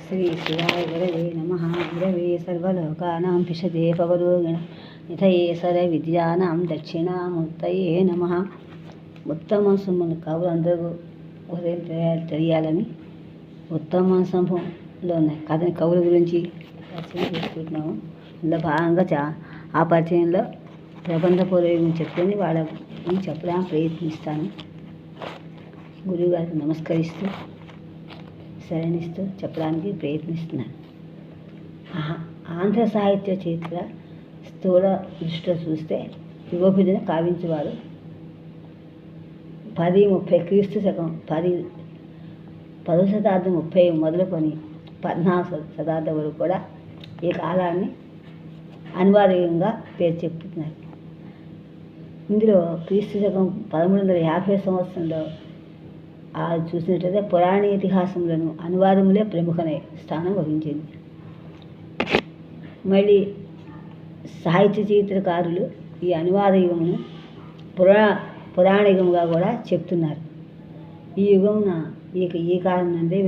శ్రీ శివాయ గురవే నమః. గురవే సర్వలోకానాం పిషదే పవరోగిణ నిధయే సర్వ విద్యానాం దక్షిణామూర్తయే నమః. ఉత్తమ మనసు కవులందరూ ఉదయం తెలియాలని ఉత్తమ సంభవంలో ఉన్నాయి కథని కవుల గురించి పరిచయం చేసుకుంటున్నాము. అందులో భాగంగా ఆ పరిచయంలో ప్రబంధ పూర్వకం చెప్పుకొని వాళ్ళ గురించి చెప్పడానికి ప్రయత్నిస్తాను. గురువుగారికి నమస్కరిస్తూ శరణిస్తూ చెప్పడానికి ప్రయత్నిస్తున్నాను. ఆంధ్ర సాహిత్య చరిత్ర స్థూల దృష్టిలో చూస్తే యుగోభిజన కావించేవారు 10-30 క్రీస్తు శకం 10వ శతాబ్దం 30 మొదలుకొని 14వ శతాబ్దం వరకు కూడా ఈ కాలాన్ని అనివార్యంగా పేరు చెప్తున్నారు. ఇందులో క్రీస్తు శకం 1350 సంవత్సరంలో చూసినట్లయితే పురాణ ఇతిహాసములను అనువాదములే ప్రముఖమైన స్థానం వహించింది. మళ్ళీ సాహిత్య చరిత్రకారులు ఈ అనువాద యుగమును పురాణ యుగముగా కూడా చెప్తున్నారు. ఈ యుగమున ఈ కాలం నుండి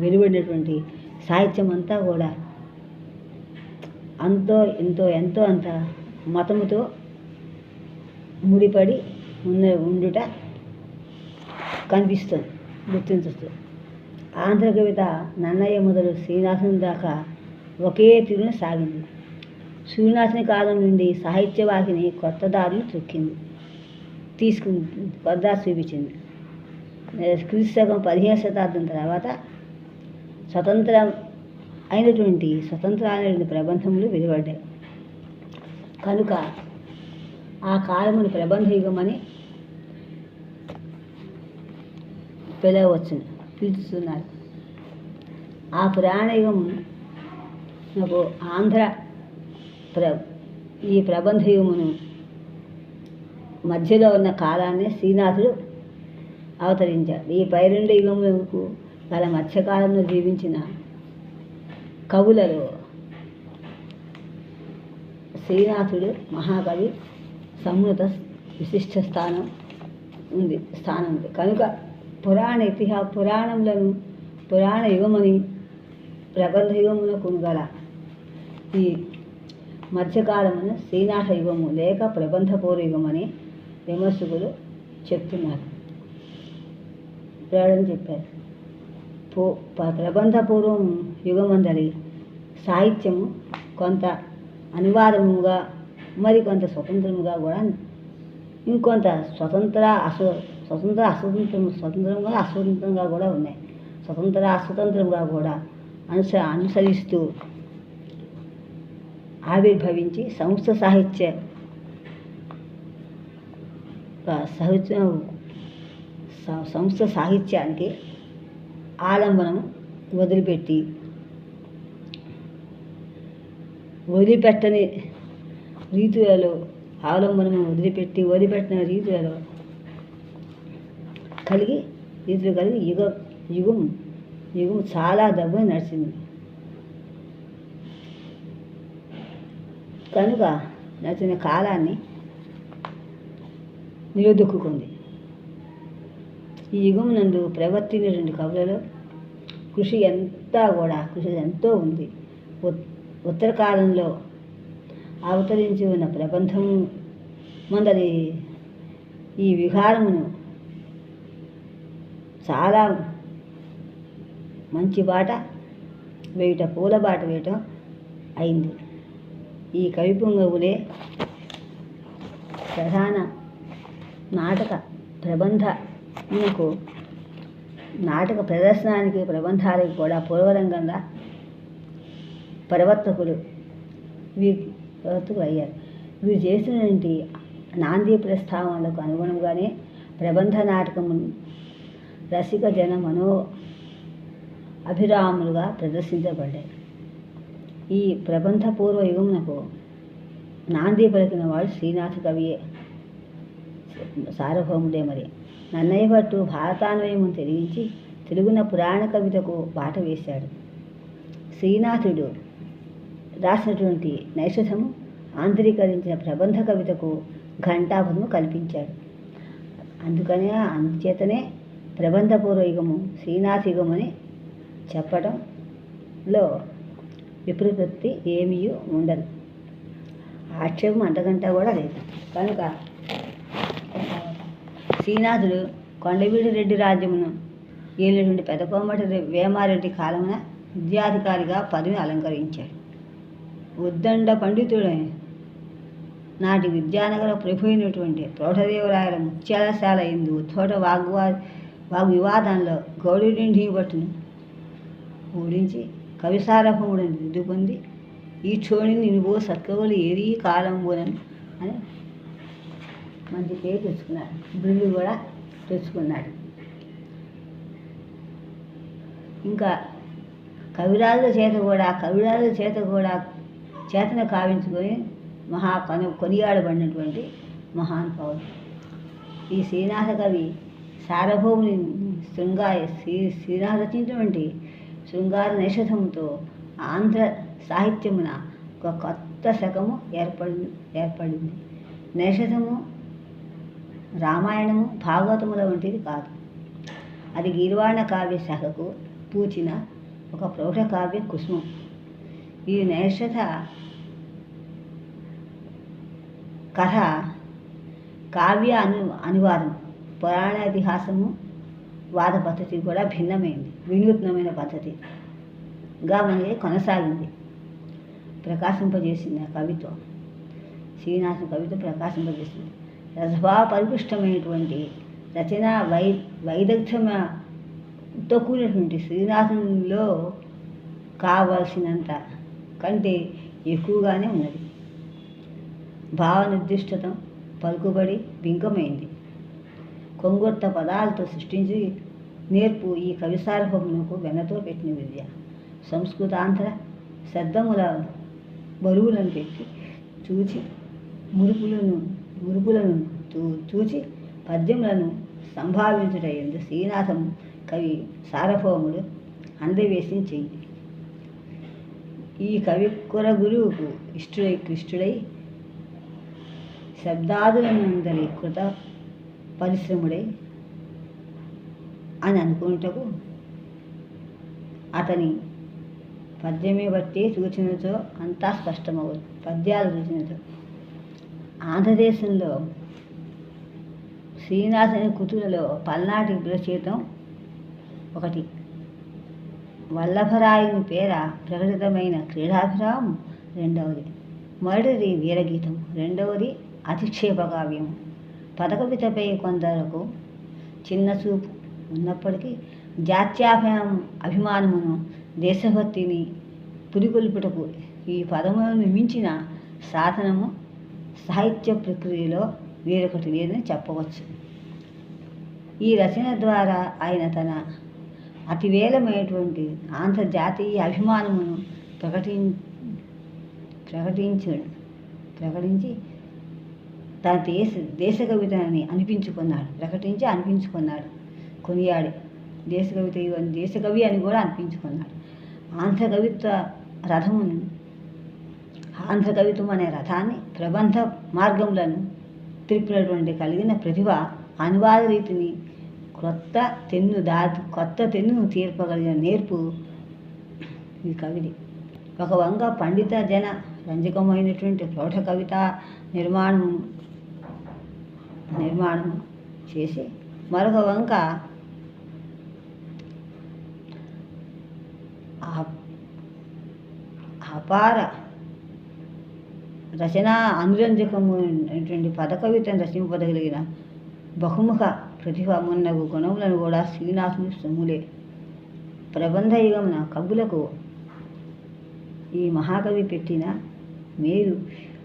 వెలువడినటువంటి సాహిత్యం అంతా కూడా ఎంతో అంత మతముతో ముడిపడి ఉండుట కనిపిస్తుంది, గుర్తించవచ్చు. ఆంధ్ర కవిత నన్నయ్య మొదలు శ్రీనివాసుని దాకా ఒకే తీరున సాగింది. శ్రీనివాసుని కాలం నుండి సాహిత్యవాహిని కొత్త దారులు కొత్త దారి చూపించింది. క్రీస్తు శకం 15వ శతాబ్దం తర్వాత స్వతంత్రమైనటువంటి ప్రబంధములు వెలువడ్డాయి. కనుక ఆ కాలముని ప్రబంధ యుగమని పిలుస్తున్నారు. ఆ పురాణ యుగమునకు ఈ ప్రబంధ యుగమును మధ్యలో ఉన్న కాలాన్ని శ్రీనాథుడు అవతరించాడు. ఈ పై రెండు యుగములకు గల మధ్యకాలంలో జీవించిన కవులలో శ్రీనాథుడు మహాకవి సమున్నత విశిష్ట స్థానం ఉంది. కనుక పురాణ యుగమని ప్రబంధ యుగమునకు గల ఈ మధ్యకాలమును శ్రీనాథ యుగము లేక ప్రబంధ పూర్వ యుగమని విమర్శకులు చెప్పారు. ప్రబంధ పూర్వం యుగమందరి సాహిత్యము కొంత అనివార్యముగా మరికొంత స్వతంత్రముగా కూడా ఇంకొంత అస్వతంత్రంగా కూడా ఉన్నాయి. అస్వతంత్రంగా కూడా అనుసరిస్తూ ఆవిర్భవించి సంస్థ సాహిత్యానికి ఆలంబనం వదిలిపెట్టని రీతులలో వదిలిపెట్టిన రీతులు కలిగి యుగం చాలా దెబ్బ నడిచింది. కనుక నడిచిన కాలాన్ని నిలదొక్కుంది. ఈ యుగం నందు ప్రవర్తించినటువంటి కవులలో కృషి ఎంతో ఉంది. ఉత్తర కాలంలో అవతరించి ఉన్న ప్రబంధము మందరి ఈ విహారమును చాలా మంచి పూల బాట వేయటం అయింది. ఈ కవి పుంగవులే ప్రధాన నాటక ప్రదర్శనానికి ప్రబంధాలకు కూడా పూర్వరంగంగా ప్రవర్తకులు అయ్యారు. వీరు చేసినటువంటి నాంది ప్రస్తావనలకు అనుగుణంగానే ప్రబంధ నాటకమును రసిక జన అభిరాములుగా ప్రదర్శించబడ్డాయి. ఈ ప్రబంధ పూర్వ యుగమునకు నాంది పలికిన వాడు శ్రీనాథ కవియే సార్వభౌముడే. మరి నన్నయ్య భట్టు భారతాన్వయమును తెలిగించి తెలుగున పురాణ కవితకు బాట వేశాడు. శ్రీనాథుడు రాసినటువంటి నైషధము ఆంధ్రీకరించిన ప్రబంధ కవితకు ఘంటాపదము కల్పించాడు. అందుచేతనే ప్రబంధపూర్వ యుగము శ్రీనాథ యుగమని చెప్పడంలో విపరీతత్తి ఏమీ ఉండదు. ఆక్షేపం అంతకంటే కూడా లేదు. కనుక శ్రీనాథుడు కొండవీడు రెడ్డి రాజ్యమును ఏలినటువంటి పెదకోమటి వేమారెడ్డి కాలమున విద్యాధికారిగా పదవిని అలంకరించాడు. ఉద్దండ పండితుడైన నాటి విద్యానగర ప్రభు అయినటువంటి ప్రౌఢదేవరాయల ముత్యాలశాల ఎందు తోట వాగ్వివాదంలో గౌడుడిండి భట్టును ఓడించి కవిసారభముడిని దిద్దు పొంది ఈ చోడిని నువ్వు సత్కవులు ఏరీ కాలంబోనని అని మంచి పేరు తెచ్చుకున్నాడు. బిల్లు కూడా తెచ్చుకున్నాడు. ఇంకా కవిరాజుల చేత కూడా చేతన కావించుకొని కొనియాడబడినటువంటి మహానుభావుడు ఈ శ్రీనాథ కవి. సార్వభౌముని శ్రీనాథ రచించినటువంటి శృంగార నైషధంతో ఆంధ్ర సాహిత్యమున ఒక కొత్త శకము ఏర్పడింది. నైషధము రామాయణము భాగవతముల వంటిది కాదు. అది గీర్వాణ కావ్య శాఖకు పూచిన ఒక ప్రౌఢ కావ్య కుసుమం. ఈ నైషధ కథ కావ్య అనువాదం పురాణాతిహాసము వాద పద్ధతి కూడా భిన్నమైంది. వినూత్నమైన పద్ధతిగా మనకి కొనసాగింది. ప్రకాశింపజేసింది ఆ కవిత్వం. శ్రీనాథుని కవిత్వం ప్రకాశింపజేసింది. రసభావ పరిపుష్టమైనటువంటి రచన వైదగ్ధ్యంతో కూడినటువంటి శ్రీనాథునిలో కావలసినంత కంటే ఎక్కువగానే ఉన్నది. భావ నిర్దిష్టతం పలుకుబడి బింకమైంది. కొంగొత్త పదాలతో సృష్టించి నేర్పు ఈ కవిసార్వభమునకు వెన్నతో పెట్టిన విద్య. సంస్కృతాంధ్ర శబ్దముల బరువులను పెట్టి చూచి మురుపులను చూచి పద్యములను సంభావించుటయందు శ్రీనాథం కవి సార్వభౌముడు అందవేసి చెయ్యి. ఈ కవి కుర గురువుకు కృష్ణుడై శబ్దాదులందరి కృత పరిశ్రముడై అని అనుకున్నటకు అతని పద్యమే బట్టి సూచనతో అంతా స్పష్టమవుతుంది. పద్యాల సూచనతో ఆంధ్రదేశంలో శ్రీనాథుని కృతులలో పల్నాటి విరచితం ఒకటి. వల్లభరాయుని పేర ప్రకటితమైన క్రీడాభిరామం రెండవది. మొదటిది వీరగీతం, రెండవది అధిక్షేప కావ్యము. పదకవితపై కొందరకు చిన్న చూపు ఉన్నప్పటికీ అభిమానమును దేశభక్తిని పురికొల్పుటకు ఈ పదములను మించిన సాధనము సాహిత్య ప్రక్రియలో వేరొకటి లేదని చెప్పవచ్చు. ఈ రచన ద్వారా ఆయన తన అతివేలమైనటువంటి ఆంధ్రజాతీయ అభిమానమును ప్రకటించి తన దేశ కవితని అనిపించుకున్నాడు. కొనియాడి దేశకవి అని కూడా అనిపించుకున్నాడు. ఆంధ్ర కవిత్వం అనే రథాన్ని ప్రబంధ మార్గములను తిరిపినటువంటి కలిగిన ప్రతిభ, అనువాద రీతిని కొత్త తెన్నును తీర్పగలిగిన నేర్పు ఈ కవిది. ఒక వంగ పండిత జన రంజకమైనటువంటి ప్రౌఢ కవిత నిర్మాణము చేసి మరొక వంక అపార రచనా అనురంజకము అనేటువంటి పదకవితను రచింపదగలిగిన బహుముఖ ప్రతిభ మున్నగు గుణములను కూడా శ్రీనాథుని సొమ్ములే. ప్రబంధ యుగమున కవులకు ఈ మహాకవి పెట్టిన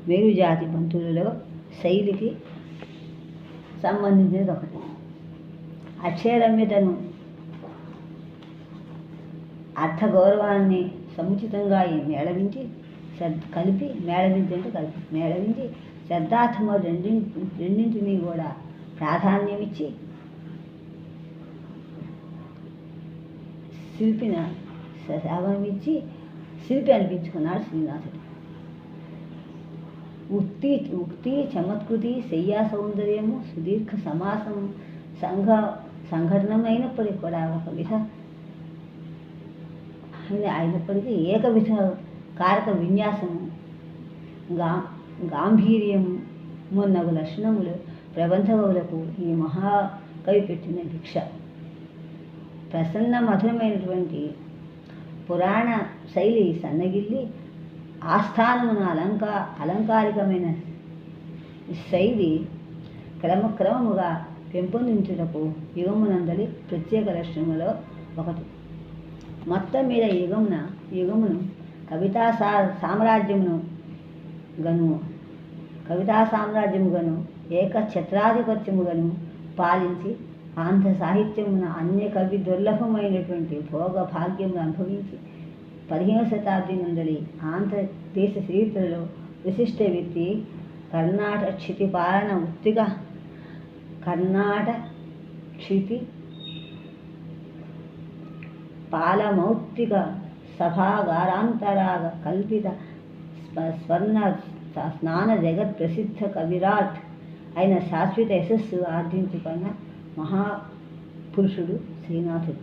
మేరు జాతి పంతులలో శైలికి సంబంధించినది ఒకటి. అక్షరమ్యతను అర్థగౌరవాన్ని సముచితంగా మేళవించి శబ్దార్థము రెండింటినీ కూడా ప్రాధాన్యమిచ్చి శిల్పి అనిపించుకున్నాడు శ్రీనాథుడు. ఉక్తి చమత్కృతి శయ్యా సౌందర్యము సుదీర్ఘ సమాసము సంఘటనమైనప్పటికీ కూడా ఒక విధ అయినప్పటికీ ఏకవిధ కారక విన్యాసము గాంభీర్యము మొన్నగు లక్షణములు ప్రబంధవులకు ఈ మహాకవి పెట్టిన భిక్ష. ప్రసన్న మధురమైనటువంటి పురాణ శైలి సన్నగిల్లి ఆస్థానమున అలంకారికమైన శైలి క్రమక్రమముగా పెంపొందించుటకు యుగమునందలి ప్రత్యేక లక్షణములో ఒకటి. మొత్తం మీద యుగమును కవితా సామ్రాజ్యమును గను ఏకఛత్రాధిపత్యముగను పాలించి ఆంధ్ర సాహిత్యమున అన్య కవి దుర్లభమైనటువంటి భోగ భాగ్యమును అనుభవించి 15వ శతాబ్ది నుండి ఆంధ్రదేశ చరిత్రలో విశిష్ట వ్యక్తి కర్ణాటక క్షితి పాలన ఉత్తిగా పాలమౌక్తిక సభాగారాంతరాగ కల్పిత స్వర్ణ స్నాన జగత్ ప్రసిద్ధ కవిరాట్ అయిన శాశ్వత యశస్సు ఆర్జించుకున్న మహాపురుషుడు శ్రీనాథుడు.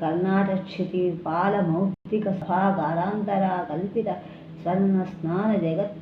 కర్ణాటక క్షితి పాలమౌక్తిక సభాగారాంతరా కల్పిత స్వర్ణ స్నాన జగత్